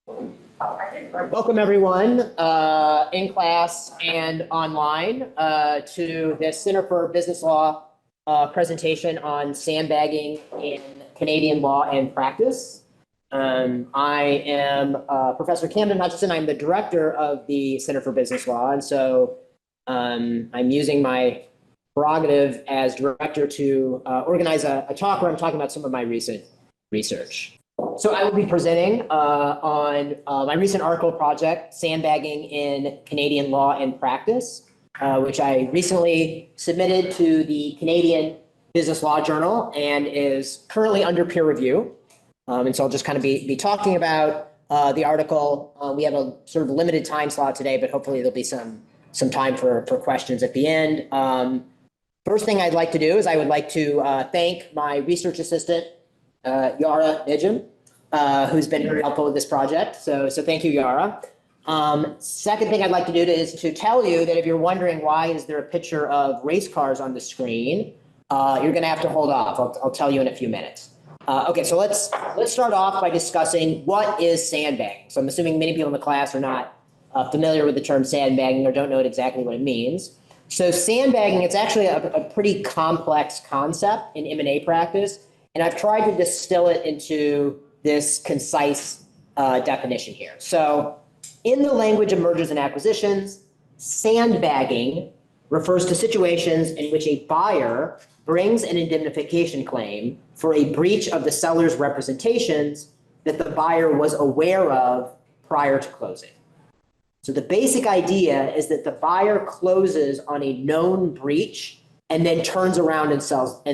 Welcome everyone in class and online to the Center for Business Law presentation on sandbagging in Canadian law and practice. I am Professor Camden Hutchison. I'm the director of the Center for Business Law, and so I'm using my prerogative as director to organize a talk where I'm talking about some of my recent research. So I will be presenting on my recent article project, Sandbagging in Canadian Law and Practice, which I recently submitted to the Canadian Business Law Journal and is currently under peer review. And so I'll just kind of be talking about the article. We have a sort of limited time slot today, but hopefully there'll be some time for questions at the end. First thing I'd like to do is I would like to thank my research assistant, Yara Nijam, who's been very helpful with this project. So thank you, Yara. Second thing I'd like to do is to tell you that if you're wondering why is there a picture of race cars on the screen, you're going to have to hold off. I'll tell you in a few minutes. Okay, so let's start off by discussing what is sandbagging. So I'm assuming many people in the class are not familiar with the term sandbagging or don't know exactly what it means. So sandbagging, it's actually a pretty complex concept in M&A practice, and I've tried to distill it into this concise definition here. So in the language of mergers and acquisitions, sandbagging refers to situations in which a buyer brings an indemnification claim for a breach of the seller's representations that the buyer was aware of prior to closing. So the basic idea is that the buyer closes on a known breach and then turns around and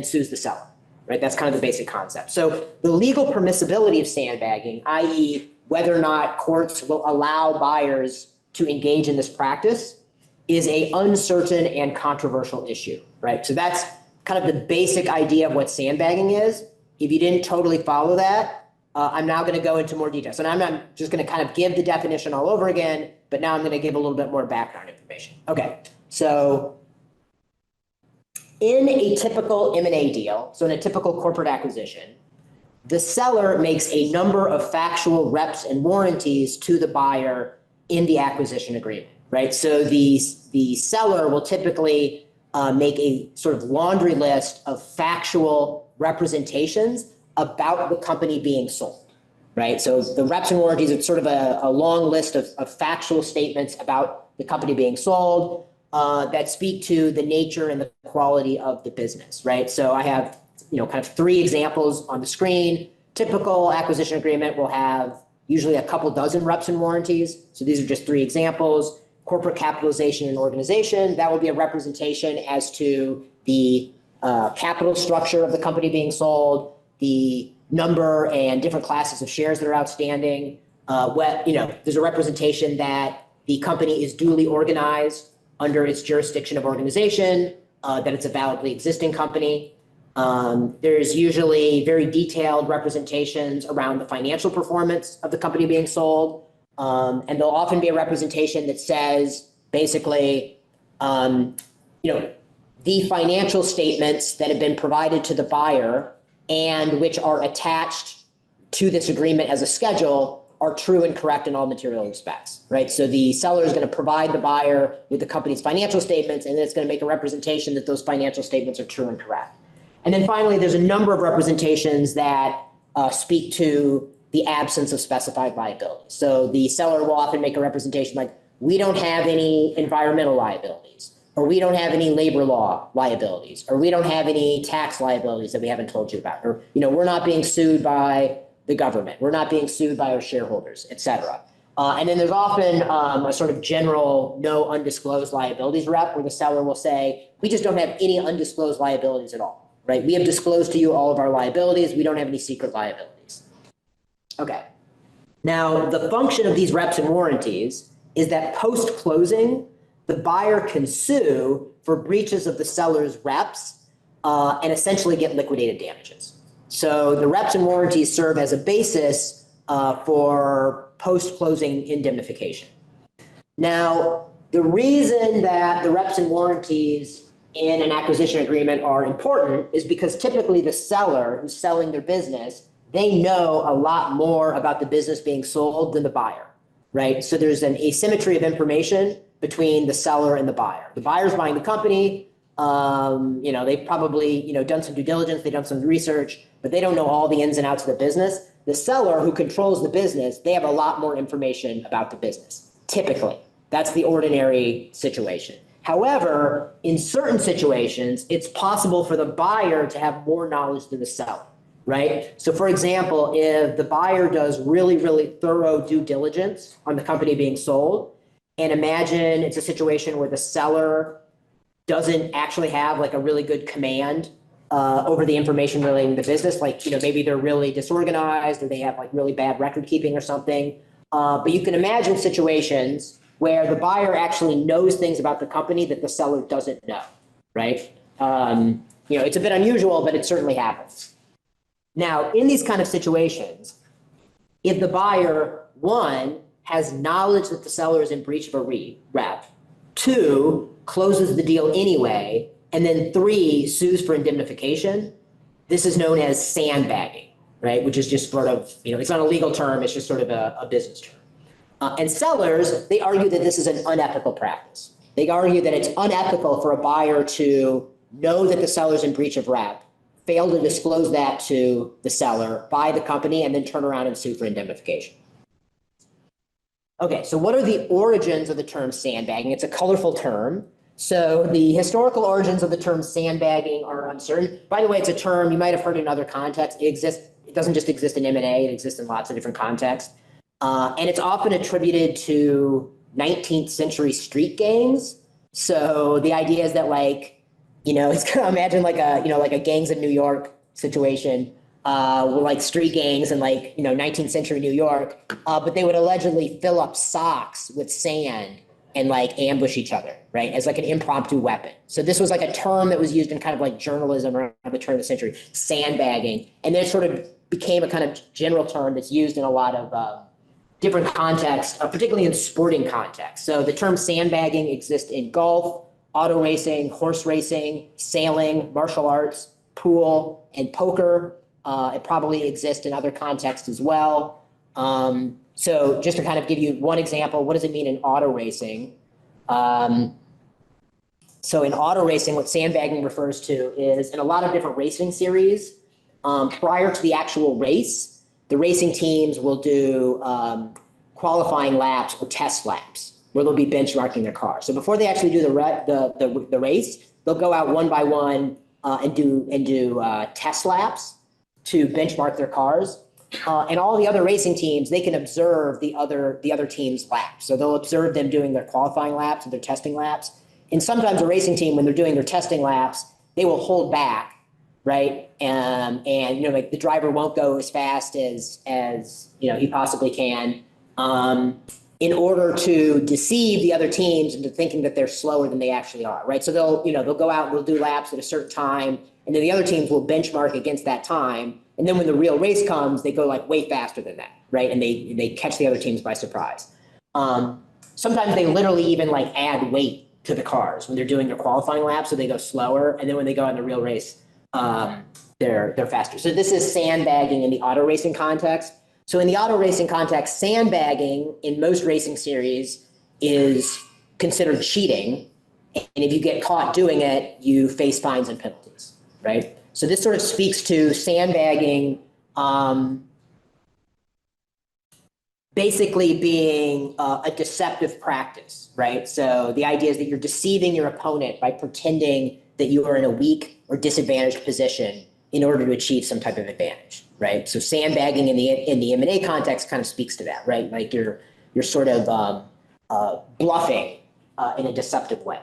sues the seller. Right, that's kind of the basic concept. So the legal permissibility of sandbagging, i.e. whether or not courts will allow buyers to engage in this practice, is an uncertain and controversial issue, right? So that's kind of the basic idea of what sandbagging is. If you didn't totally follow that, I'm now going to go into more detail. So now I'm not just going to kind of give the definition all over again, but now I'm going to give a little bit more background information. Okay, so in a typical M&A deal, so in a typical corporate acquisition, the seller makes a number of factual reps and warranties to the buyer in the acquisition agreement, right? So the seller will typically make a sort of laundry list of factual representations about the company being sold, right? So the reps and warranties are sort of a long list of factual statements about the company being sold that speak to the nature and the quality of the business, right? So I have, kind of three examples on the screen. Typical acquisition agreement will have usually a couple dozen reps and warranties. So these are just three examples. Corporate capitalization and organization, that will be a representation as to the capital structure of the company being sold, the number and different classes of shares that are outstanding. There's a representation that the company is duly organized under its jurisdiction of organization, that it's a validly existing company. There's usually very detailed representations around the financial performance of the company being sold. And there'll often be a representation that says, basically, the financial statements that have been provided to the buyer and which are attached to this agreement as a schedule are true and correct in all material respects, right? So the seller is going to provide the buyer with the company's financial statements, and then it's going to make a representation that those financial statements are true and correct. And then finally, there's a number of representations that speak to the absence of specified liabilities. So the seller will often make a representation like, we don't have any environmental liabilities, or we don't have any labor law liabilities, or we don't have any tax liabilities that we haven't told you about, or we're not being sued by the government, we're not being sued by our shareholders, et cetera. And then there's often a sort of general no undisclosed liabilities rep where the seller will say, we just don't have any undisclosed liabilities at all, right? We have disclosed to you all of our liabilities. We don't have any secret liabilities. Okay. Now, the function of these reps and warranties is that post-closing, the buyer can sue for breaches of the seller's reps and essentially get liquidated damages. So the reps and warranties serve as a basis for post-closing indemnification. Now, the reason that the reps and warranties in an acquisition agreement are important is because typically the seller who's selling their business, they know a lot more about the business being sold than the buyer, right? So there's an asymmetry of information between the seller and the buyer. The buyer's buying the company. They've probably, done some due diligence, they've done some research, but they don't know all the ins and outs of the business. The seller who controls the business, they have a lot more information about the business, typically. That's the ordinary situation. However, in certain situations, it's possible for the buyer to have more knowledge than the seller, right? So for example, if the buyer does really, really thorough due diligence on the company being sold, and imagine it's a situation where the seller doesn't actually have like a really good command over the information relating to the business, like, maybe they're really disorganized or they have like really bad record keeping or something. But you can imagine situations where the buyer actually knows things about the company that the seller doesn't know, right? It's a bit unusual, but it certainly happens. Now, in these kind of situations, if the buyer, one, has knowledge that the seller is in breach of a rep, two, closes the deal anyway, and then three, sues for indemnification, this is known as sandbagging, right? Which is just sort of, it's not a legal term, it's just sort of a business term. And sellers, they argue that this is an unethical practice. They argue that it's unethical for a buyer to know that the seller's in breach of rep, fail to disclose that to the seller, buy the company, and then turn around and sue for indemnification. Okay, so what are the origins of the term sandbagging? It's a colorful term. So the historical origins of the term sandbagging are uncertain. By the way, it's a term you might have heard in other contexts. It doesn't just exist in M&A, it exists in lots of different contexts. And it's often attributed to 19th century street gangs. So the idea is that it's kind of imagine like a gangs of New York situation with like street gangs in 19th century New York, but they would allegedly fill up socks with sand and ambush each other, right? As like an impromptu weapon. So this was like a term that was used in kind of like journalism around the turn of the century, sandbagging. And then it sort of became a kind of general term that's used in a lot of different contexts, particularly in sporting contexts. So the term sandbagging exists in golf, auto racing, horse racing, sailing, martial arts, pool, and poker. It probably exists in other contexts as well. So just to kind of give you one example, what does it mean in auto racing? So in auto racing, what sandbagging refers to is in a lot of different racing series, prior to the actual race, the racing teams will do qualifying laps or test laps where they'll be benchmarking their car. So before they actually do the race, they'll go out one by one and do test laps to benchmark their cars. And all the other racing teams, they can observe the other team's laps. So they'll observe them doing their qualifying laps and their testing laps. And sometimes a racing team, when they're doing their testing laps, they will hold back, right? And the driver won't go as fast as he possibly can, in order to deceive the other teams into thinking that they're slower than they actually are, right? So they'll go out and they'll do laps at a certain time, and then the other teams will benchmark against that time. And then when the real race comes, they go way faster than that, right? And they catch the other teams by surprise. Sometimes they literally even add weight to the cars when they're doing their qualifying laps, so they go slower. And then when they go in the real race, they're faster. So this is sandbagging in the auto racing context. So in the auto racing context, sandbagging in most racing series is considered cheating. And if you get caught doing it, you face fines and penalties, right? So this sort of speaks to sandbagging basically being a deceptive practice, right? So the idea is that you're deceiving your opponent by pretending that you are in a weak or disadvantaged position in order to achieve some type of advantage, right? So sandbagging in the M&A context kind of speaks to that, right? Like you're sort of bluffing in a deceptive way.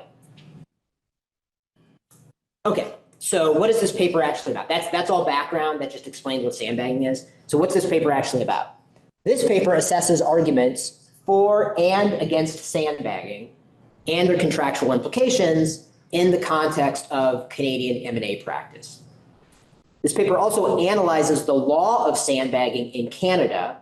Okay, so what is this paper actually about? That's all background. That just explains what sandbagging is. So what's this paper actually about? This paper assesses arguments for and against sandbagging and their contractual implications in the context of Canadian M&A practice. This paper also analyzes the law of sandbagging in Canada,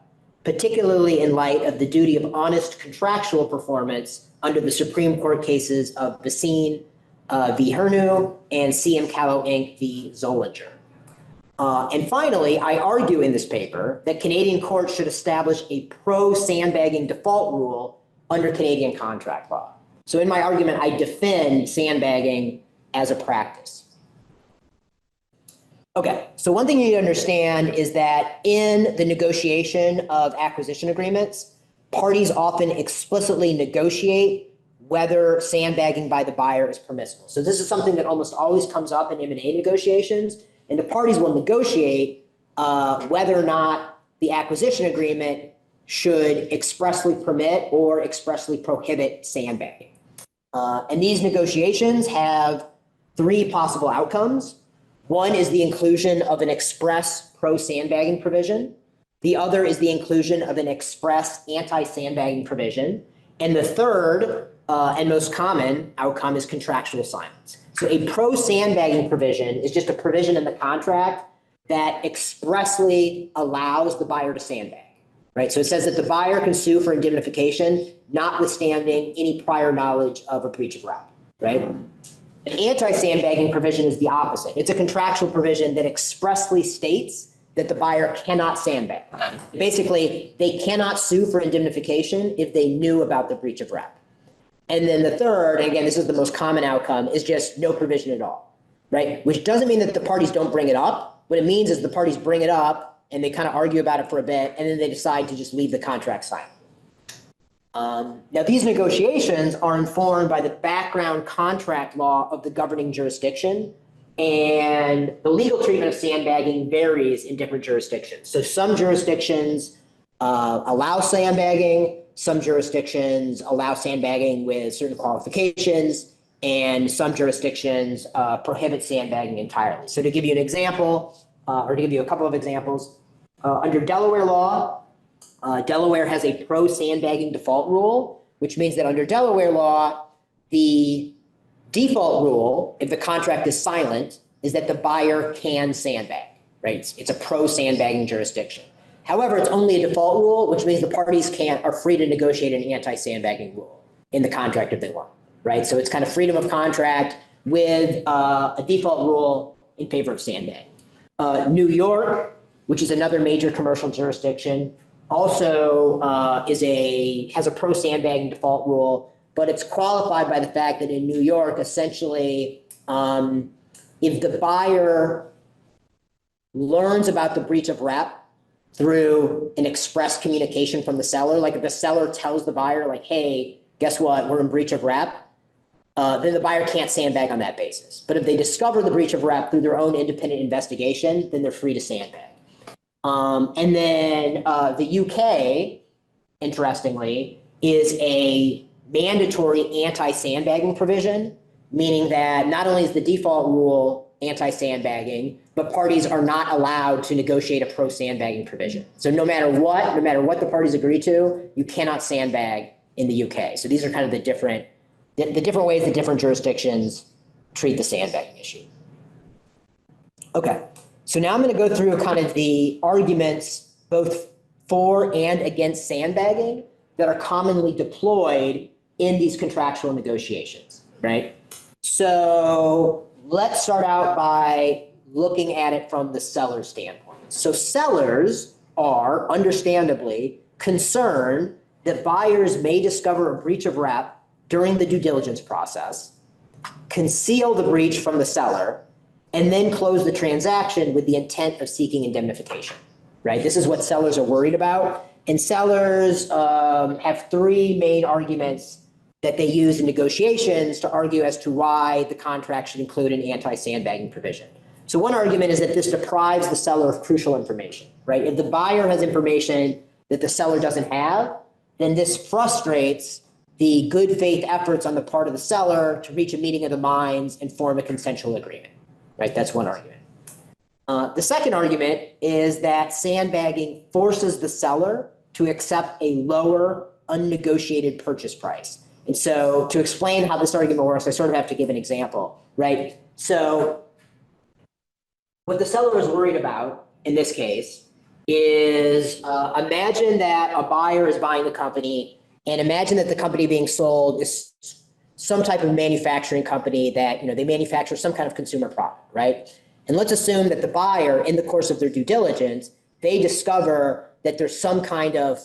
particularly in light of the duty of honest contractual performance under the Supreme Court cases of Basine v. Hernu and CM Callow Inc. v. Zollinger. And finally, I argue in this paper that Canadian courts should establish a pro-sandbagging default rule under Canadian contract law. So in my argument, I defend sandbagging as a practice. Okay, so one thing you need to understand is that in the negotiation of acquisition agreements, parties often explicitly negotiate whether sandbagging by the buyer is permissible. So this is something that almost always comes up in M&A negotiations, and the parties will negotiate whether or not the acquisition agreement should expressly permit or expressly prohibit sandbagging. And these negotiations have three possible outcomes. One is the inclusion of an express pro-sandbagging provision. The other is the inclusion of an express anti-sandbagging provision. And the third and most common outcome is contractual silence. So a pro-sandbagging provision is just a provision in the contract that expressly allows the buyer to sandbag, right? So it says that the buyer can sue for indemnification, notwithstanding any prior knowledge of a breach of rep, right? An anti-sandbagging provision is the opposite. It's a contractual provision that expressly states that the buyer cannot sandbag. Basically, they cannot sue for indemnification if they knew about the breach of rep. And then the third, and again, this is the most common outcome, is just no provision at all, right? Which doesn't mean that the parties don't bring it up. What it means is the parties bring it up and they kind of argue about it for a bit, and then they decide to just leave the contract silent. Now, these negotiations are informed by the background contract law of the governing jurisdiction, and the legal treatment of sandbagging varies in different jurisdictions. So some jurisdictions allow sandbagging, some jurisdictions allow sandbagging with certain qualifications, and some jurisdictions prohibit sandbagging entirely. So to give you an example, or to give you a couple of examples, under Delaware law, Delaware has a pro-sandbagging default rule, which means that under Delaware law, the default rule, if the contract is silent, is that the buyer can sandbag, right? It's a pro-sandbagging jurisdiction. However, it's only a default rule, which means the parties are free to negotiate an anti-sandbagging rule in the contract if they want, right? So it's kind of freedom of contract with a default rule in favor of sandbagging. New York, which is another major commercial jurisdiction, also has a pro-sandbagging default rule, but it's qualified by the fact that in New York, essentially, if the buyer learns about the breach of rep through an express communication from the seller, like if the seller tells the buyer, like, hey, guess what, we're in breach of rep, then the buyer can't sandbag on that basis. But if they discover the breach of rep through their own independent investigation, then they're free to sandbag. And then the UK, interestingly, is a mandatory anti-sandbagging provision, meaning that not only is the default rule anti-sandbagging, but parties are not allowed to negotiate a pro-sandbagging provision. So no matter what the parties agree to, you cannot sandbag in the UK. So these are kind of the different ways that different jurisdictions treat the sandbagging issue. Okay. So now I'm going to go through kind of the arguments both for and against sandbagging that are commonly deployed in these contractual negotiations, right? So let's start out by looking at it from the seller standpoint. So sellers are understandably concerned that buyers may discover a breach of rep during the due diligence process, conceal the breach from the seller, and then close the transaction with the intent of seeking indemnification, right? This is what sellers are worried about. And sellers have three main arguments that they use in negotiations to argue as to why the contract should include an anti-sandbagging provision. So one argument is that this deprives the seller of crucial information, right? If the buyer has information that the seller doesn't have, then this frustrates the good faith efforts on the part of the seller to reach a meeting of the minds and form a consensual agreement, right? That's one argument. The second argument is that sandbagging forces the seller to accept a lower unnegotiated purchase price. And so to explain how this argument works, I sort of have to give an example, right? So what the seller is worried about in this case is imagine that a buyer is buying the company, and imagine that the company being sold is some type of manufacturing company that, you know, they manufacture some kind of consumer product, right? And let's assume that the buyer, in the course of their due diligence, they discover that there's some kind of,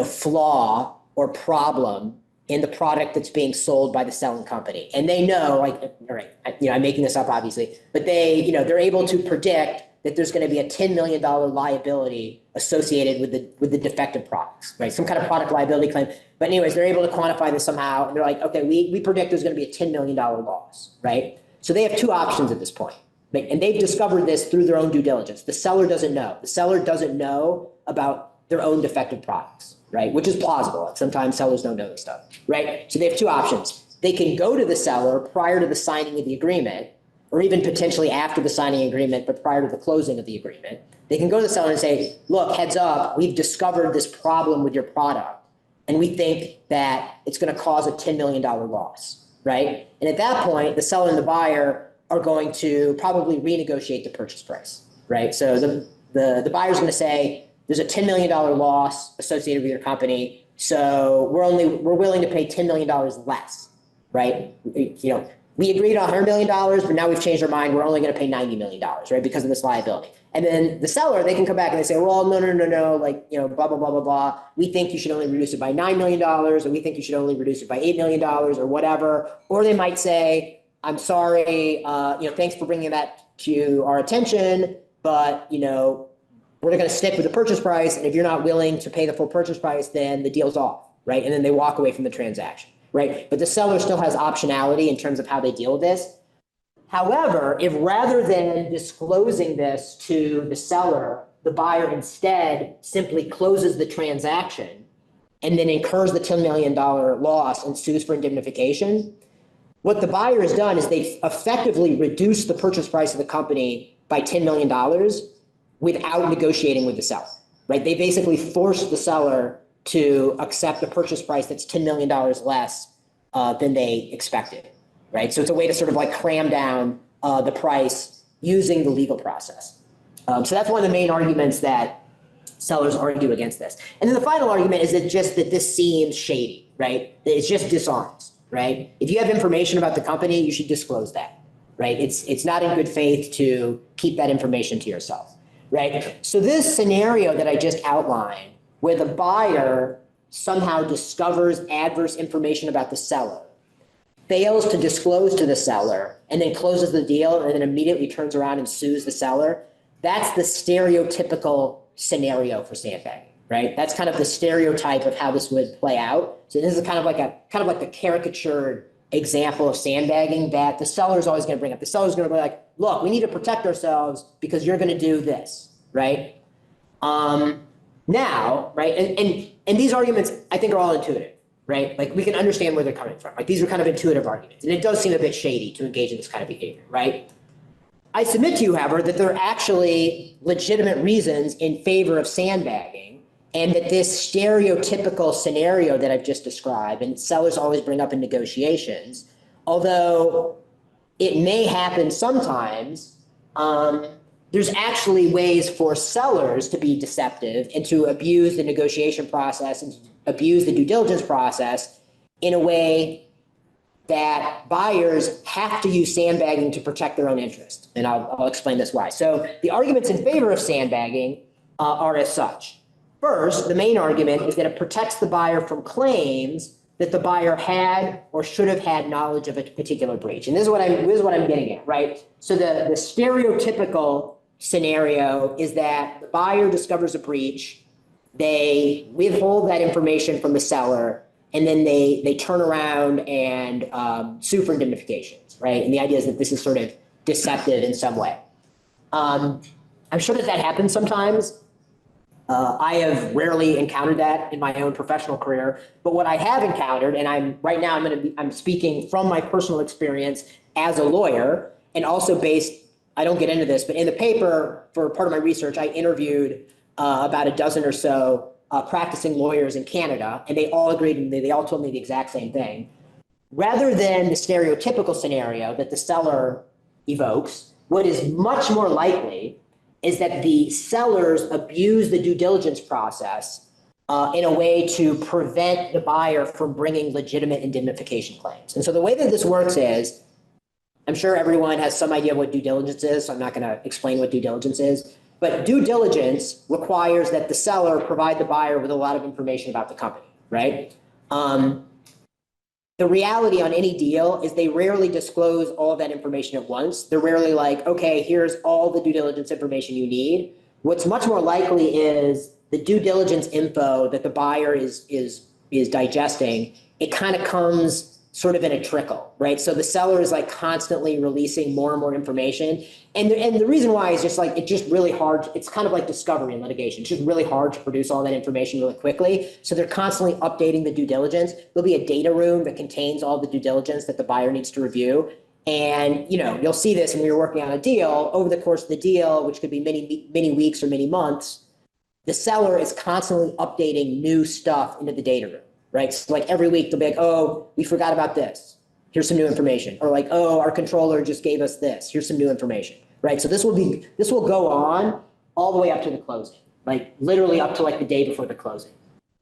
flaw or problem in the product that's being sold by the selling company. And they know, like, all right, I'm making this up obviously, but they're able to predict that there's going to be a $10 million liability associated with the defective products, right? Some kind of product liability claim. But anyways, they're able to quantify this somehow. And they're like, okay, we predict there's going to be a $10 million loss, right? So they have two options at this point. Right? And they've discovered this through their own due diligence. The seller doesn't know. The seller doesn't know about their own defective products, right? Which is plausible. Sometimes sellers don't know this stuff, right? So they have two options. They can go to the seller prior to the signing of the agreement, or even potentially after the signing agreement, but prior to the closing of the agreement. They can go to the seller and say, look, heads up, we've discovered this problem with your product, and we think that it's going to cause a $10 million loss, right? And at that point, the seller and the buyer are going to probably renegotiate the purchase price, right? So the buyer's going to say, there's a $10 million loss associated with your company, so we're willing to pay $10 million less, right? We agreed on $100 million, but now we've changed our mind. We're only going to pay $90 million, right? Because of this liability. And then the seller, they can come back and they say, well, no, like, blah, blah, blah, blah, blah. We think you should only reduce it by $9 million, or we think you should only reduce it by $8 million, or whatever. Or they might say, I'm sorry, thanks for bringing that to our attention, but, we're going to stick with the purchase price. And if you're not willing to pay the full purchase price, then the deal's off, right? And then they walk away from the transaction. Right? But the seller still has optionality in terms of how they deal with this. However, if rather than disclosing this to the seller, the buyer instead simply closes the transaction and then incurs the $10 million loss and sues for indemnification, what the buyer has done is they've effectively reduced the purchase price of the company by $10 million without negotiating with the seller, right? They basically forced the seller to accept a purchase price that's $10 million less than they expected, right? So it's a way to sort of like cram down the price using the legal process. So that's one of the main arguments that sellers argue against this. And then the final argument is that this seems shady, right? That it's just dishonest, right? If you have information about the company, you should disclose that, right? It's not in good faith to keep that information to yourself, right? So this scenario that I just outlined, where the buyer somehow discovers adverse information about the seller, fails to disclose to the seller, and then closes the deal and then immediately turns around and sues the seller, that's the stereotypical scenario for sandbagging, right? That's kind of the stereotype of how this would play out. So this is kind of like a caricatured example of sandbagging that the seller is always going to bring up. The seller's going to be like, look, we need to protect ourselves because you're going to do this, right? Now, right, and these arguments, I think, are all intuitive, right? Like, we can understand where they're coming from. Like, these are kind of intuitive arguments, and it does seem a bit shady to engage in this kind of behavior, right? I submit to you, however, that there are actually legitimate reasons in favor of sandbagging, and that this stereotypical scenario that I've just described, and sellers always bring up in negotiations, although it may happen sometimes, there's actually ways for sellers to be deceptive and to abuse the negotiation process and abuse the due diligence process in a way that buyers have to use sandbagging to protect their own interest. And I'll explain this why. So the arguments in favor of sandbagging are as such. First, the main argument is that it protects the buyer from claims that the buyer had or should have had knowledge of a particular breach. And this is what I'm getting at, right? So the stereotypical scenario is that the buyer discovers a breach, they withhold that information from the seller, and then they turn around and sue for indemnifications, right? And the idea is that this is sort of deceptive in some way. I'm sure that happens sometimes. I have rarely encountered that in my own professional career, but what I have encountered, and I'm speaking from my personal experience as a lawyer, and also I don't get into this, but in the paper, for part of my research, I interviewed about a dozen or so practicing lawyers in Canada, and they all agreed, and they all told me the exact same thing. Rather than the stereotypical scenario that the seller evokes, what is much more likely is that the sellers abuse the due diligence process in a way to prevent the buyer from bringing legitimate indemnification claims. And so the way that this works is, I'm sure everyone has some idea of what due diligence is, so I'm not going to explain what due diligence is. But due diligence requires that the seller provide the buyer with a lot of information about the company, right? The reality on any deal is they rarely disclose all of that information at once. They're rarely like, okay, here's all the due diligence information you need. What's much more likely is the due diligence info that the buyer is digesting. It kind of comes sort of in a trickle, right? So the seller is like constantly releasing more and more information. And the reason why is just like, it's just really hard. It's kind of like discovery in litigation. It's just really hard to produce all that information really quickly. So they're constantly updating the due diligence. There'll be a data room that contains all the due diligence that the buyer needs to review. And, you know, you'll see this when you're working on a deal. Over the course of the deal, which could be many weeks or many months, the seller is constantly updating new stuff into the data room. Right? So like every week they'll be like, oh, we forgot about this. Here's some new information. Or like, oh, our controller just gave us this. Here's some new information. Right? So this will go on all the way up to the closing, like literally up to like the day before the closing.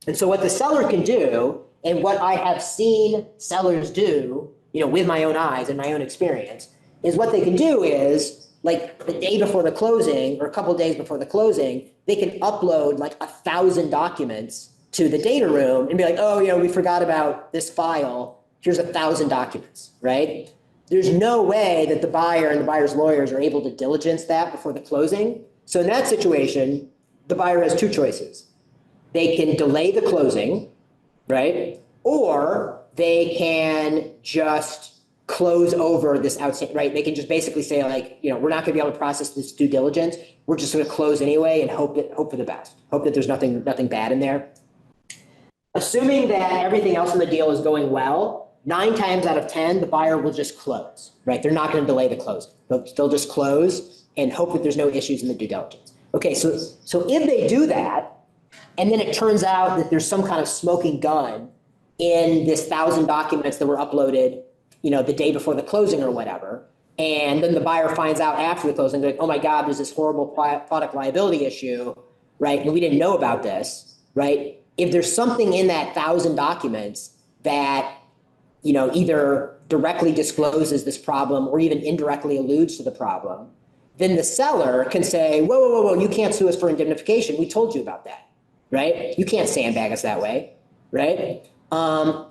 And so what the seller can do, and what I have seen sellers do, you know, with my own eyes and my own experience, is what they can do is like the day before the closing or a couple of days before the closing, they can upload like 1,000 documents to the data room and be like, oh, you know, we forgot about this file. Here's 1,000 documents, right? There's no way that the buyer and the buyer's lawyers are able to diligence that before the closing. So in that situation, the buyer has two choices. They can delay the closing, right? Or they can just close over this outstanding, right? They can just basically say like, you know, we're not gonna be able to process this due diligence. We're just gonna close anyway and hope for the best. Hope that there's nothing bad in there. Assuming that everything else in the deal is going well, 9 times out of 10, the buyer will just close, right? They're not going to delay the closing. They'll just close and hope that there's no issues in the due diligence. Okay, so if they do that, and then it turns out that there's some kind of smoking gun in this 1,000 documents that were uploaded, you know, the day before the closing or whatever, and then the buyer finds out after the closing, like, oh my God, there's this horrible product liability issue, right? And we didn't know about this, right? If there's something in that 1,000 documents that, you know, either directly discloses this problem or even indirectly alludes to the problem, then the seller can say, whoa, you can't sue us for indemnification. We told you about that, right? You can't sandbag us that way, right? And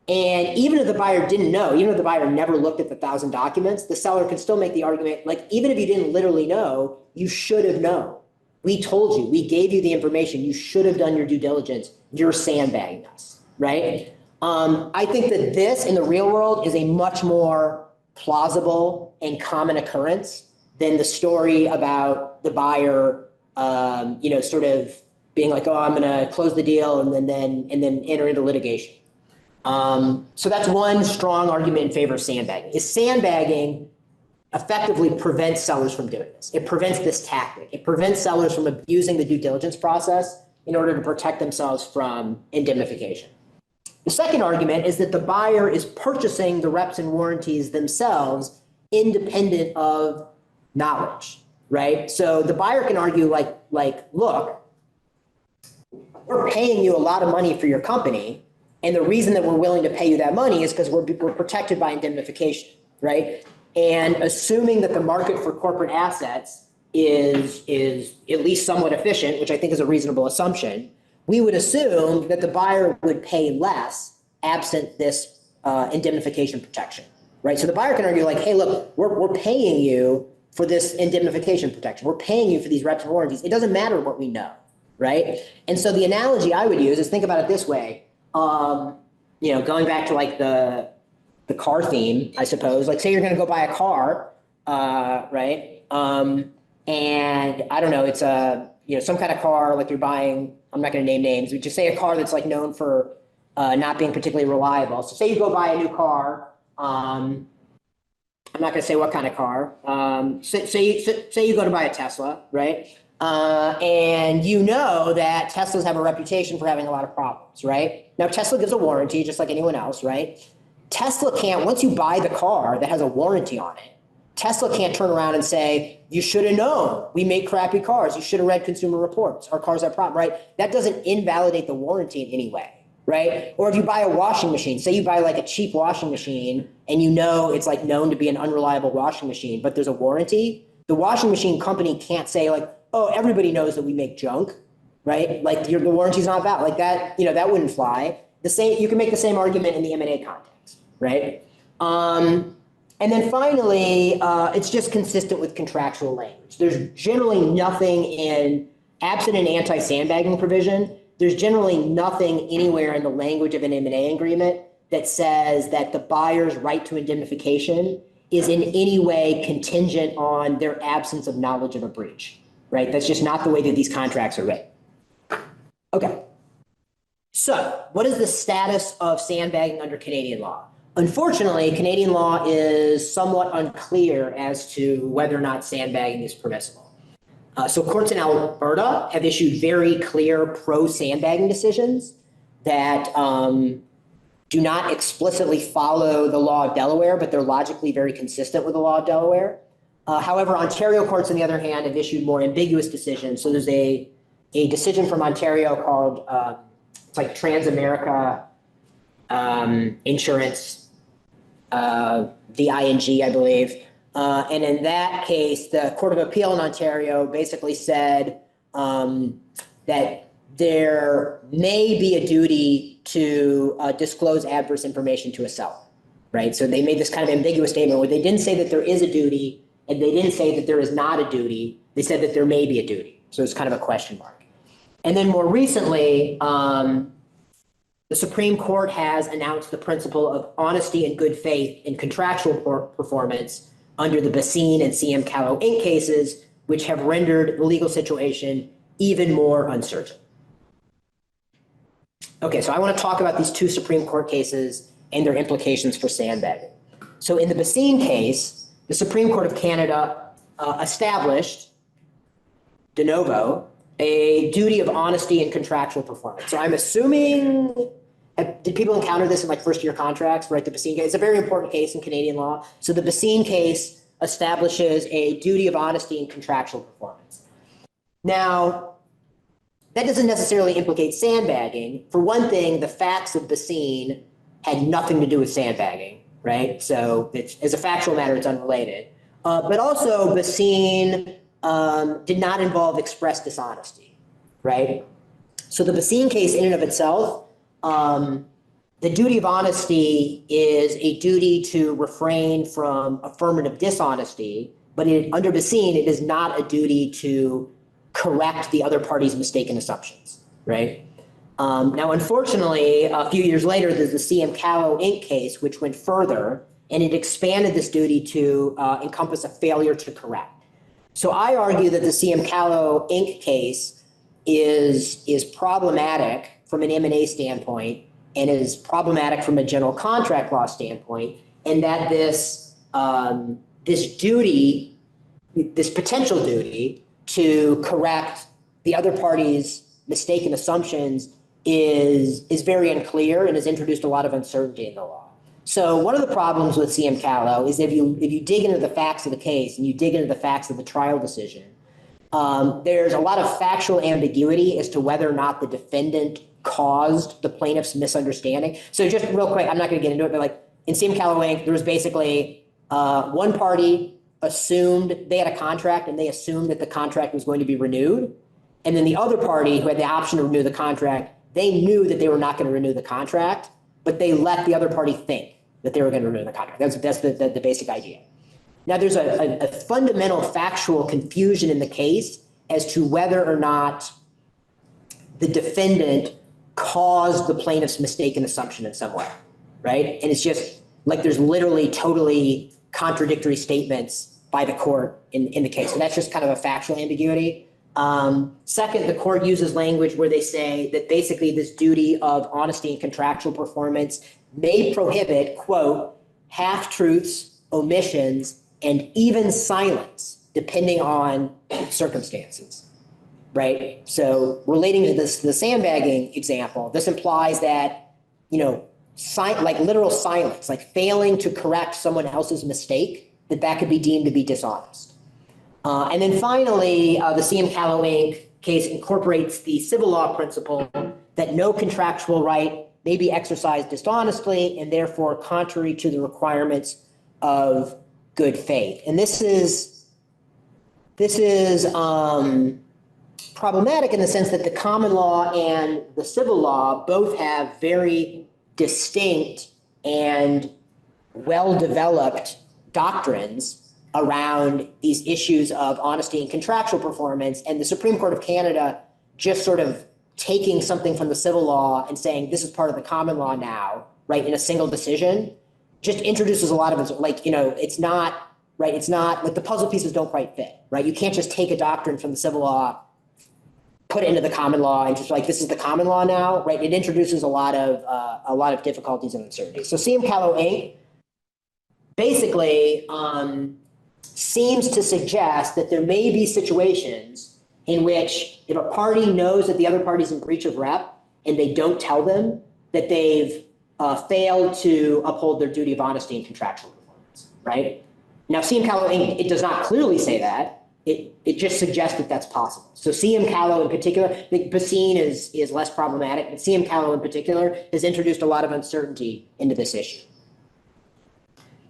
even if the buyer didn't know, even if the buyer never looked at the 1,000 documents, the seller can still make the argument, like, even if you didn't literally know, you should have known. We told you, we gave you the information. You should have done your due diligence. You're sandbagging us, right? I think that this in the real world is a much more plausible and common occurrence than the story about the buyer, you know, sort of being like, oh, I'm going to close the deal and then enter into litigation. So that's one strong argument in favor of sandbagging. Is sandbagging effectively prevents sellers from doing this. It prevents this tactic. It prevents sellers from abusing the due diligence process in order to protect themselves from indemnification. The second argument is that the buyer is purchasing the reps and warranties themselves independent of knowledge, right? So the buyer can argue like, look, we're paying you a lot of money for your company, and the reason that we're willing to pay you that money is because we're protected by indemnification, right? And assuming that the market for corporate assets is at least somewhat efficient, which I think is a reasonable assumption, we would assume that the buyer would pay less absent this indemnification protection, right? So the buyer can argue like, hey, look, we're paying you for this indemnification protection. We're paying you for these reps and warranties. It doesn't matter what we know, right? And so the analogy I would use is think about it this way. You know, going back to like the car theme, I suppose, like say you're going to go buy a car, right? And I don't know, it's some kind of car like you're buying, I'm not going to name names, but just say a car that's like known for not being particularly reliable. So say you go buy a new car. I'm not going to say what kind of car. Say you go to buy a Tesla, right? And you know that Teslas have a reputation for having a lot of problems, right? Now, Tesla gives a warranty just like anyone else, right? Tesla can't, once you buy the car that has a warranty on it, Tesla can't turn around and say, you should have known we make crappy cars. You should have read Consumer Reports. Our cars have problems, right? That doesn't invalidate the warranty in any way, right? Or if you buy a washing machine, say you buy like a cheap washing machine and you know it's like known to be an unreliable washing machine, but there's a warranty, the washing machine company can't say like, oh, everybody knows that we make junk, right? Like the warranty's not valid, like that, that wouldn't fly. The same, you can make the same argument in the M&A context, right? And then finally, it's just consistent with contractual language. There's generally nothing absent an anti-sandbagging provision, there's generally nothing anywhere in the language of an M&A agreement that says that the buyer's right to indemnification is in any way contingent on their absence of knowledge of a breach, right? That's just not the way that these contracts are written. Okay. So what is the status of sandbagging under Canadian law? Unfortunately, Canadian law is somewhat unclear as to whether or not sandbagging is permissible. So courts in Alberta have issued very clear pro-sandbagging decisions that do not explicitly follow the law of Delaware, but they're logically very consistent with the law of Delaware. However, Ontario courts, on the other hand, have issued more ambiguous decisions. So there's a decision from Ontario called, it's like Transamerica Insurance, the ING, I believe. And in that case, the Court of Appeal in Ontario basically said that there may be a duty to disclose adverse information to a seller, right? So they made this kind of ambiguous statement where they didn't say that there is a duty and they didn't say that there is not a duty. They said that there may be a duty. So it's kind of a question mark. And then more recently, the Supreme Court has announced the principle of honesty and good faith in contractual performance under the Bassine and CM Callow Inc. cases, which have rendered the legal situation even more uncertain. Okay, so I want to talk about these two Supreme Court cases and their implications for sandbagging. So in the Bassine case, the Supreme Court of Canada established, de novo, a duty of honesty in contractual performance. So I'm assuming, did people encounter this in like first year contracts, right? The Bassine case, it's a very important case in Canadian law. So the Bassine case establishes a duty of honesty in contractual performance. Now, that doesn't necessarily implicate sandbagging. For one thing, the facts of Bassine had nothing to do with sandbagging, right? So as a factual matter, it's unrelated. But also Bassine did not involve express dishonesty, right? So the Bassine case in and of itself, the duty of honesty is a duty to refrain from affirmative dishonesty, but under Bassine, it is not a duty to correct the other party's mistaken assumptions, right? Now, unfortunately, a few years later, there's the CM Callow Inc. case, which went further, and it expanded this duty to encompass a failure to correct. So I argue that the CM Callow Inc. case is problematic from an M&A standpoint and is problematic from a general contract law standpoint, and that this duty, this potential duty to correct the other party's mistaken assumptions is very unclear and has introduced a lot of uncertainty in the law. So one of the problems with CM Callow is if you dig into the facts of the case and you dig into the facts of the trial decision, there's a lot of factual ambiguity as to whether or not the defendant caused the plaintiff's misunderstanding. So just real quick, I'm not going to get into it, but like in CM Callow Inc., there was basically one party assumed they had a contract and they assumed that the contract was going to be renewed. And then the other party who had the option to renew the contract, they knew that they were not going to renew the contract, but they let the other party think that they were going to renew the contract. That's the basic idea. Now, there's a fundamental factual confusion in the case as to whether or not the defendant caused the plaintiff's mistaken assumption in some way, right? And it's just like there's literally totally contradictory statements by the court in the case. And that's just kind of a factual ambiguity. Second, the court uses language where they say that basically this duty of honesty and contractual performance may prohibit, quote, half-truths, omissions, and even silence, depending on circumstances, right? So relating to this, the sandbagging example, this implies that, like literal silence, like failing to correct someone else's mistake, that could be deemed to be dishonest. And then finally, the CM Callow Inc. case incorporates the civil law principle that no contractual right may be exercised dishonestly and therefore contrary to the requirements of good faith. And this is problematic in the sense that the common law and the civil law both have very distinct and well-developed doctrines around these issues of honesty and contractual performance. And the Supreme Court of Canada just sort of taking something from the civil law and saying this is part of the common law now, right, in a single decision, just introduces a lot of, like, you know, it's not, right, it's not, like the puzzle pieces don't quite fit, right? You can't just take a doctrine from the civil law, put it into the common law and just like, this is the common law now, right? It introduces a lot of difficulties and uncertainties. So CM Callow Inc. basically seems to suggest that there may be situations in which if a party knows that the other party's in breach of rep and they don't tell them that they've failed to uphold their duty of honesty and contractual performance, right? Now, CM Callow Inc., it does not clearly say that. It just suggests that that's possible. So CM Callow in particular, I think Basine is less problematic, but CM Callow in particular has introduced a lot of uncertainty into this issue.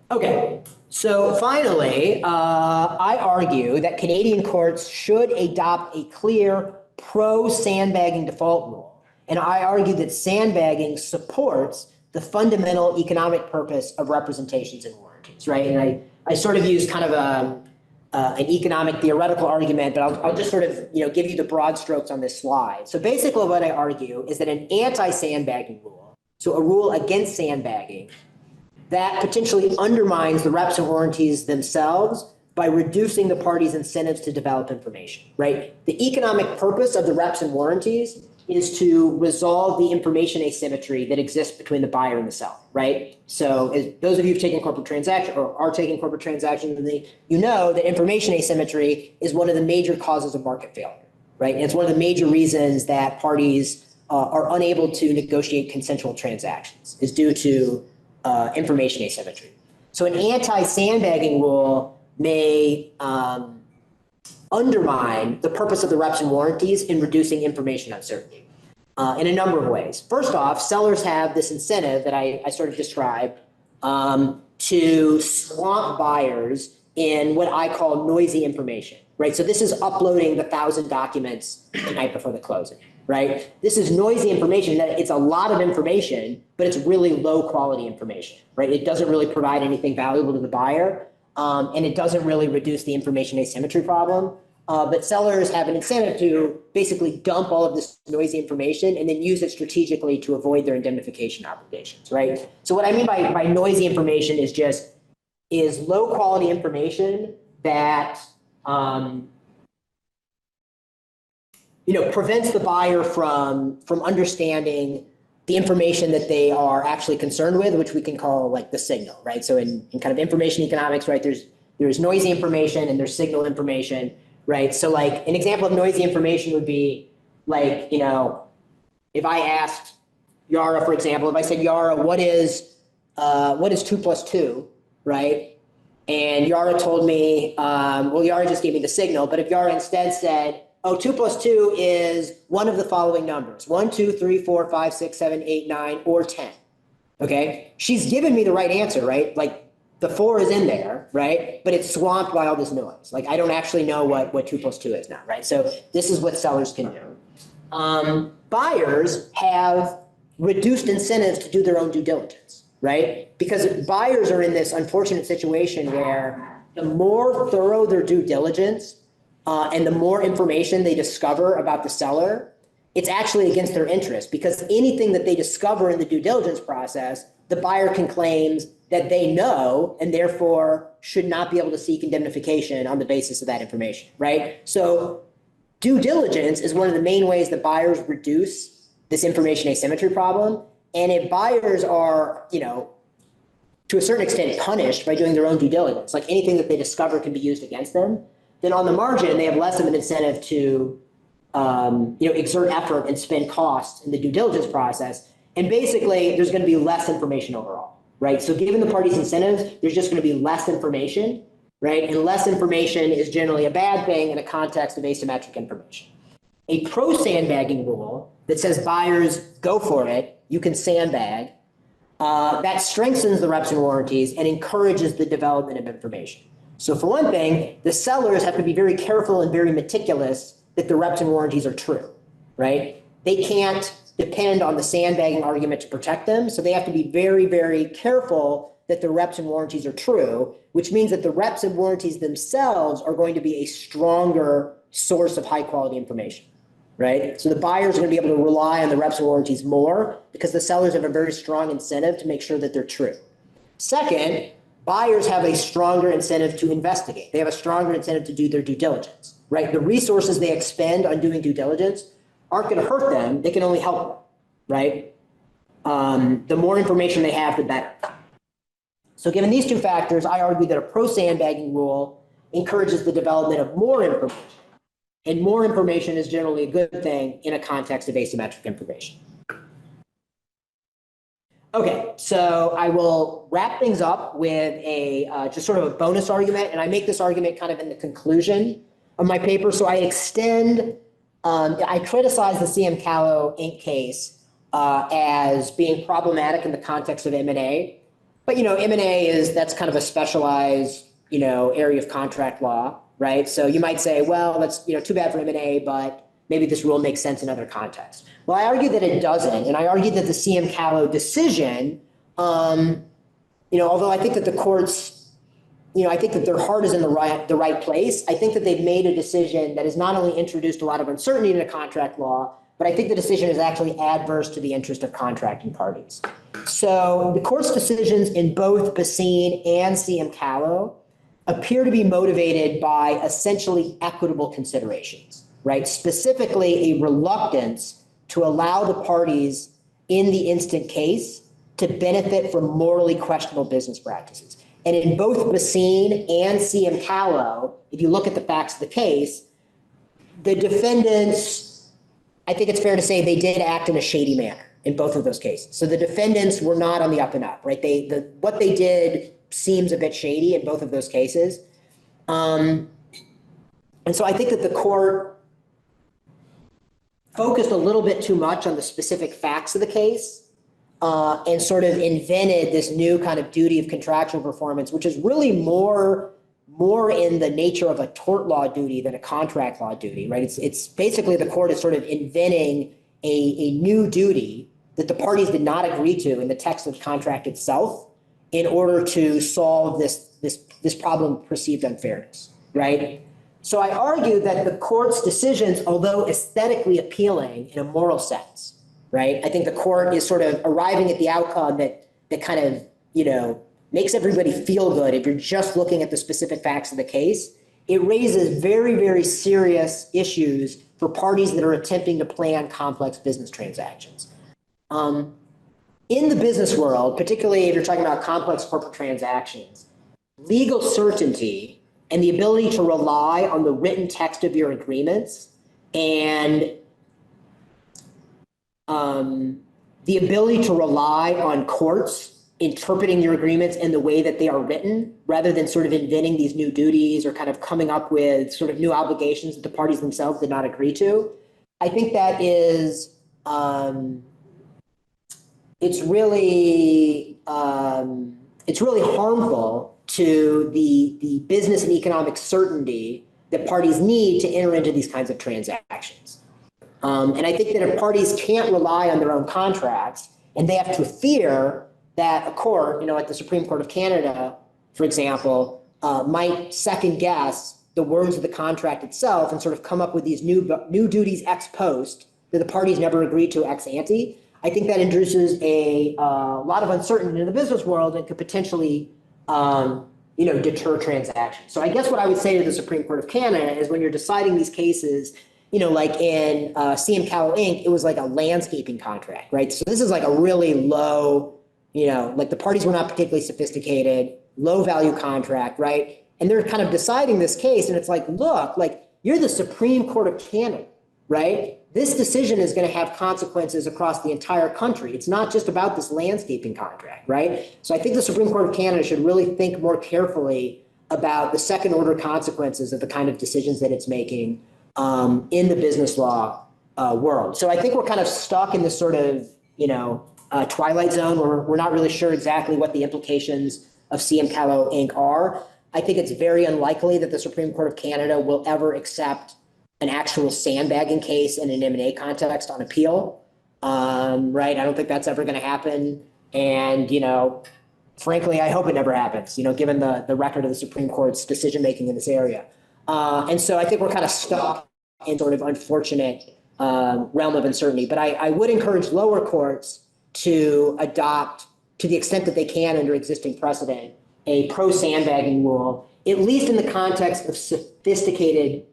Okay, so finally, I argue that Canadian courts should adopt a clear pro-sandbagging default rule. And I argue that sandbagging supports the fundamental economic purpose of representations and warranties, right? And I sort of use kind of an economic theoretical argument, but I'll just sort of, you know, give you the broad strokes on this slide. So basically what I argue is that an anti-sandbagging rule, so a rule against sandbagging, that potentially undermines the reps and warranties themselves by reducing the party's incentives to develop information, right? The economic purpose of the reps and warranties is to resolve the information asymmetry that exists between the buyer and the seller, right? So as those of you who've taken corporate transactions or are taking corporate transactions, you know that information asymmetry is one of the major causes of market failure, right? And it's one of the major reasons that parties are unable to negotiate consensual transactions is due to information asymmetry. So an anti-sandbagging rule may undermine the purpose of the reps and warranties in reducing information uncertainty in a number of ways. First off, sellers have this incentive that I sort of described to swamp buyers in what I call noisy information, right? So this is uploading the 1,000 documents the night before the closing, right? This is noisy information that it's a lot of information, but it's really low quality information, right? It doesn't really provide anything valuable to the buyer. And it doesn't really reduce the information asymmetry problem. But sellers have an incentive to basically dump all of this noisy information and then use it strategically to avoid their indemnification obligations, right? So what I mean by noisy information is low quality information that prevents the buyer from understanding the information that they are actually concerned with, which we can call like the signal, right? So in kind of information economics, right, there's noisy information and there's signal information, right? So like an example of noisy information would be like, if I asked Yara, for example, if I said, Yara, what is 2 plus 2, right? And Yara told me, well, Yara just gave me the signal, but if Yara instead said, oh, 2 plus 2 is one of the following numbers, 1, 2, 3, 4, 5, 6, 7, 8, 9, or 10, okay? She's given me the right answer, right? Like the 4 is in there, right? But it's swamped by all this noise. Like I don't actually know what 2 plus 2 is now, right? So this is what sellers can do. Buyers have reduced incentives to do their own due diligence, right? Because buyers are in this unfortunate situation where the more thorough their due diligence, and the more information they discover about the seller, it's actually against their interest because anything that they discover in the due diligence process, the buyer can claim that they know and therefore should not be able to seek indemnification on the basis of that information, right? So due diligence is one of the main ways that buyers reduce this information asymmetry problem. And if buyers are, to a certain extent punished by doing their own due diligence, like anything that they discover can be used against them, then on the margin, they have less of an incentive to, exert effort and spend costs in the due diligence process. And basically, there's going to be less information overall, right? So given the parties' incentives, there's just going to be less information, right? And less information is generally a bad thing in a context of asymmetric information. A pro-sandbagging rule that says buyers go for it you can sandbag. That strengthens the reps and warranties and encourages the development of information. So for one thing, the sellers have to be very careful and very meticulous that the reps and warranties are true, right? They can't depend on the sandbagging argument to protect them. So they have to be very, very careful that the reps and warranties are true, which means that the reps and warranties themselves are going to be a stronger source of high quality information, right? So the buyers are going to be able to rely on the reps and warranties more because the sellers have a very strong incentive to make sure that they're true. Second, buyers have a stronger incentive to investigate. They have a stronger incentive to do their due diligence, right? The resources they expend on doing due diligence aren't going to hurt them. They can only help them, right? The more information they have, the better. So given these two factors, I argue that a pro-sandbagging rule encourages the development of more information. And more information is generally a good thing in a context of asymmetric information. Okay, so I will wrap things up with a just sort of a bonus argument, and I make this argument kind of in the conclusion of my paper. So I extend, I criticize the CM Callow Inc. case as being problematic in the context of M&A. But, M&A that's kind of a specialized, area of contract law, right? So you might say, well, that's, too bad for M&A, but maybe this rule makes sense in other contexts. Well, I argue that it doesn't. And I argue that the CM Callow decision, although I think that the courts, I think that their heart is in the right place. I think that they've made a decision that has not only introduced a lot of uncertainty into contract law, but I think the decision is actually adverse to the interest of contracting parties. So the court's decisions in both Basine and CM Callow appear to be motivated by essentially equitable considerations, right? Specifically, a reluctance to allow the parties in the instant case to benefit from morally questionable business practices. And in both Basine and CM Callow, if you look at the facts of the case, the defendants, I think it's fair to say they did act in a shady manner in both of those cases. So the defendants were not on the up and up, right? What they did seems a bit shady in both of those cases. And so I think that the court focused a little bit too much on the specific facts of the case and sort of invented this new kind of duty of contractual performance, which is really more in the nature of a tort law duty than a contract law duty, right? It's basically the court is sort of inventing a new duty that the parties did not agree to in the text of the contract itself in order to solve this problem of perceived unfairness, right? So I argue that the court's decisions, although aesthetically appealing in a moral sense, right? I think the court is sort of arriving at the outcome that kind of, makes everybody feel good if you're just looking at the specific facts of the case. It raises very, very serious issues for parties that are attempting to plan complex business transactions. In the business world, particularly if you're talking about complex corporate transactions, legal certainty and the ability to rely on the written text of your agreements and the ability to rely on courts interpreting your agreements in the way that they are written, rather than sort of inventing these new duties or kind of coming up with sort of new obligations that the parties themselves did not agree to. I think that is, it's really harmful to the business and economic certainty that parties need to enter into these kinds of transactions. And I think that if parties can't rely on their own contracts and they have to fear that a court, like the Supreme Court of Canada, for example, might second guess the words of the contract itself and sort of come up with these new duties ex post that the parties never agreed to ex ante, I think that introduces a lot of uncertainty in the business world and could potentially, deter transactions. So I guess what I would say to the Supreme Court of Canada is when you're deciding these cases, like in CM Callow Inc., it was like a landscaping contract, right? So this is like a really low, like the parties were not particularly sophisticated, low value contract, right? And they're kind of deciding this case, and it's like, look, like you're the Supreme Court of Canada, right? This decision is going to have consequences across the entire country. It's not just about this landscaping contract, right? So I think the Supreme Court of Canada should really think more carefully about the second order consequences of the kind of decisions that it's making in the business law world. So I think we're kind of stuck in this sort of, twilight zone where we're not really sure exactly what the implications of CM Callow Inc. are. I think it's very unlikely that the Supreme Court of Canada will ever accept an actual sandbagging case in an M&A context on appeal. Right? I don't think that's ever going to happen. And, frankly, I hope it never happens, given the record of the Supreme Court's decision-making in this area. And so I think we're kind of stuck in sort of unfortunate realm of uncertainty. But I would encourage lower courts to adopt, to the extent that they can under existing precedent, a pro-sandbagging rule, at least in the context of sophisticated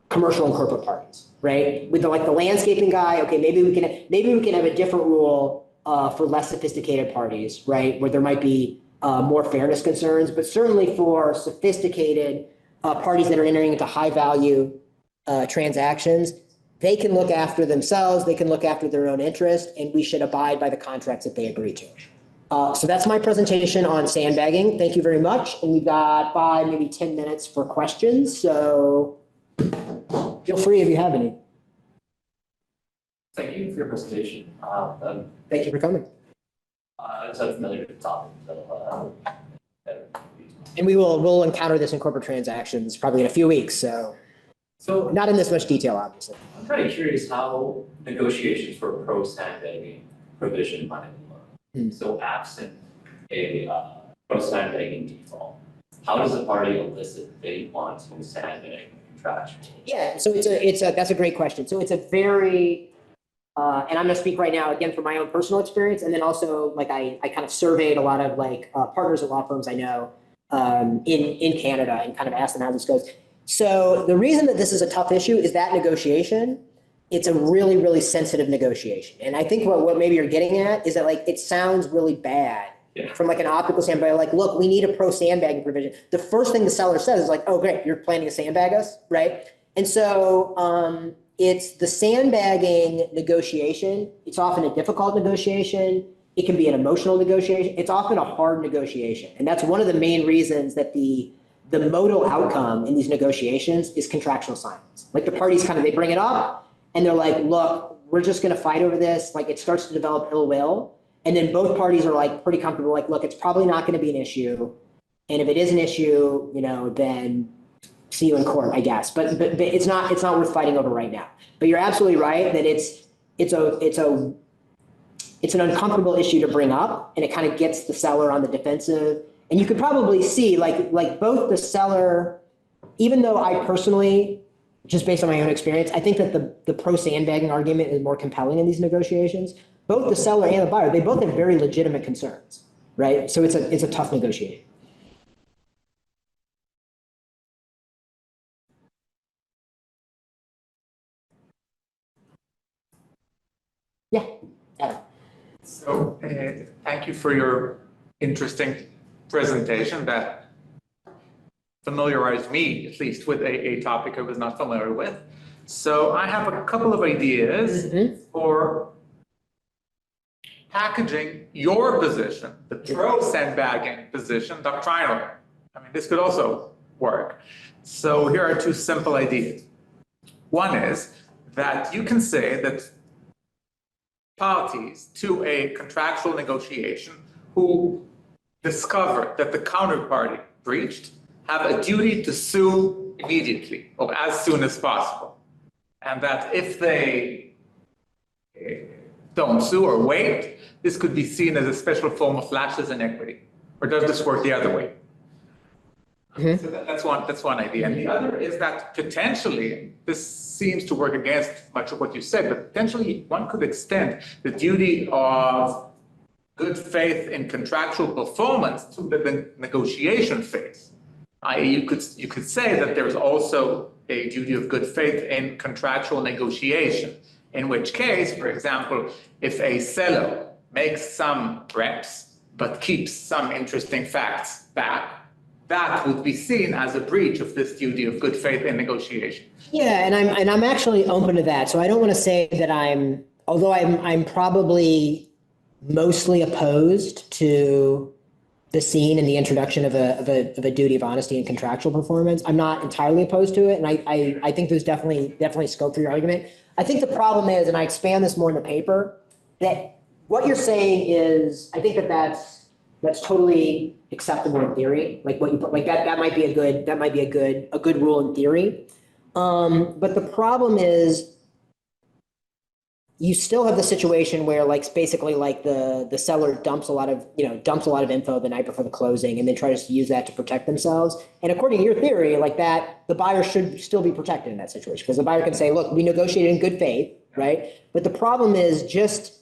commercial and corporate parties, right? With the landscaping guy, okay, maybe we can have a different rule for less sophisticated parties, right? Where there might be more fairness concerns, but certainly for sophisticated parties that are entering into high value transactions, they can look after themselves, they can look after their own interest, and we should abide by the contracts that they agree to. So that's my presentation on sandbagging. Thank you very much. And we've got 5, maybe 10 minutes for questions. So feel free if you have any. Thank you for your presentation. Thank you for coming. I'm so familiar with the topic, so And we'll encounter this in corporate transactions probably in a few weeks. So not in this much detail, obviously. I'm kind of curious how negotiations for a pro-sandbagging provision might look. So absent a pro-sandbagging default, how does a party elicit they want to sandbag contraction? Yeah, so that's a great question. So it's a very and I'm going to speak right now again from my own personal experience, and then also I kind of surveyed a lot of partners at law firms I know in Canada and kind of asked them how this goes. So the reason that this is a tough issue is that negotiation, it's a really, really sensitive negotiation. And I think what maybe you're getting at is that it sounds really bad from an optical standpoint. Look, we need a pro sandbagging provision. The first thing the seller says is oh, great, you're planning to sandbag us, right? And so it's the sandbagging negotiation. It's often a difficult negotiation. It can be an emotional negotiation. It's often a hard negotiation. And that's one of the main reasons that the modal outcome in these negotiations is contractual silence. The parties they bring it up and they're look, we're just going to fight over this. It starts to develop ill will. And then both parties are pretty comfortable. Look, it's probably not going to be an issue. And if it is an issue, then see you in court, I guess. But it's not worth fighting over right now. But you're absolutely right that it's an uncomfortable issue to bring up, and it kind of gets the seller on the defensive. And you could probably see both the seller, even though I personally, just based on my own experience, I think that the pro sandbagging argument is more compelling in these negotiations. Both the seller and the buyer, they both have very legitimate concerns, right? So it's a tough negotiation. Yeah. Adam. So thank you for your interesting presentation that familiarized me, at least, with a topic I was not familiar with. So I have a couple of ideas for packaging your position, the pro-sandbagging position, doctrinally. I mean, this could also work. So here are 2 simple ideas. One is that you can say that parties to a contractual negotiation who discover that the counterparty breached have a duty to sue immediately or as soon as possible. And that if they don't sue or wait, this could be seen as a special form of laches inequity. Or does this work the other way? So that's one idea. And the other is that potentially, this seems to work against much of what you said, but potentially one could extend the duty of good faith in contractual performance to the negotiation phase. I.e., you could say that there's also a duty of good faith in contractual negotiation, in which case, for example, if a seller makes some reps but keeps some interesting facts back, that would be seen as a breach of this duty of good faith in negotiation. Yeah, and I'm actually open to that. So I don't want to say that although I'm probably mostly opposed to the scene and the introduction of a duty of honesty and contractual performance. I'm not entirely opposed to it, and I think there's definitely scope for your argument. I think the problem is, and I expand this more in the paper, that what you're saying is, I think that's totally acceptable in theory. Like what you put, like that might be a good rule in theory. But the problem is you still have the situation where like basically like the seller dumps a lot of info the night before the closing and then tries to use that to protect themselves. And according to your theory, like that, the buyer should still be protected in that situation because the buyer can say, look, we negotiated in good faith, right? But the problem is just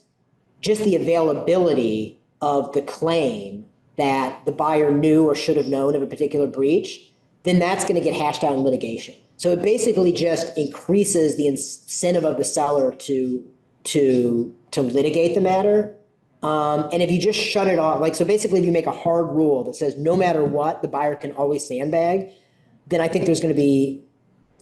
the availability of the claim that the buyer knew or should have known of a particular breach, then that's going to get hashed out in litigation. So it basically just increases the incentive of the seller to litigate the matter. And if you just shut it off, like, so basically if you make a hard rule that says no matter what, the buyer can always sandbag, then I think there's going to be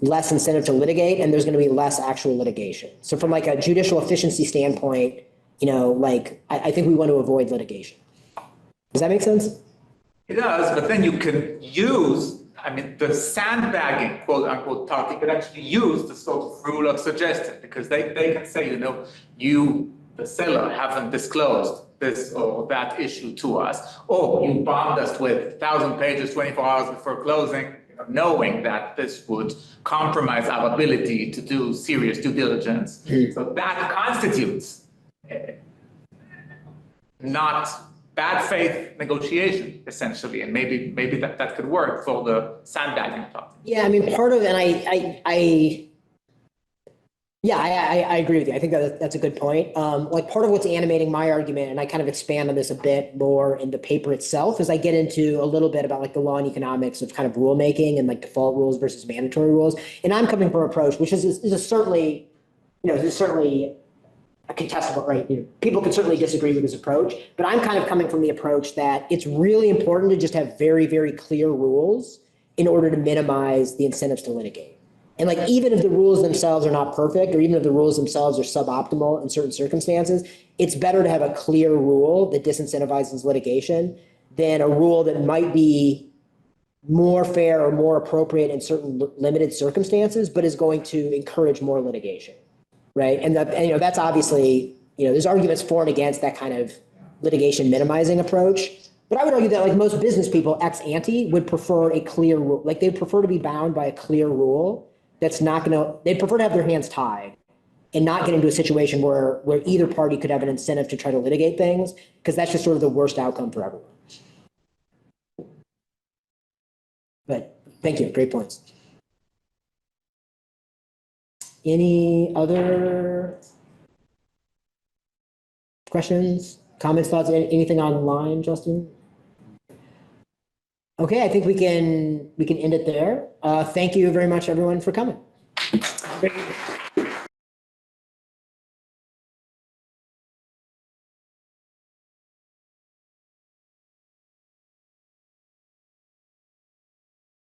less incentive to litigate and there's going to be less actual litigation. So from like a judicial efficiency standpoint, like I think we want to avoid litigation. Does that make sense? It does, but then you can use, the sandbagging, quote unquote, talk, you could actually use the sort of rule of suggestion because they can say, you, the seller, haven't disclosed this or that issue to us, or you bombed us with 1,000 pages 24 hours before closing, knowing that this would compromise our ability to do serious due diligence. So that constitutes not bad faith negotiation, essentially, and maybe that could work for the sandbagging topic. Yeah, part of it, and I agree with you. I think that's a good point. Like part of what's animating my argument, and I kind of expand on this a bit more in the paper itself, is I get into a little bit about like the law and economics of kind of rulemaking and like default rules versus mandatory rules. And I'm coming from an approach, which is certainly, is certainly a contestable, right? People can certainly disagree with this approach, but I'm kind of coming from the approach that it's really important to just have very, very clear rules in order to minimize the incentives to litigate. And like, even if the rules themselves are not perfect, or even if the rules themselves are suboptimal in certain circumstances, it's better to have a clear rule that disincentivizes litigation than a rule that might be more fair or more appropriate in certain limited circumstances, but is going to encourage more litigation. Right. And that's obviously, there's arguments for and against that kind of litigation minimizing approach. But I would argue that like most business people ex ante would prefer a clear rule. Like they'd prefer to be bound by a clear rule that's not they'd prefer to have their hands tied and not get into a situation where either party could have an incentive to try to litigate things, because that's just sort of the worst outcome for everyone. But thank you. Great points. Any other questions, comments, thoughts, anything online, Justin? Okay, I think we can end it there. Thank you very much, everyone, for coming.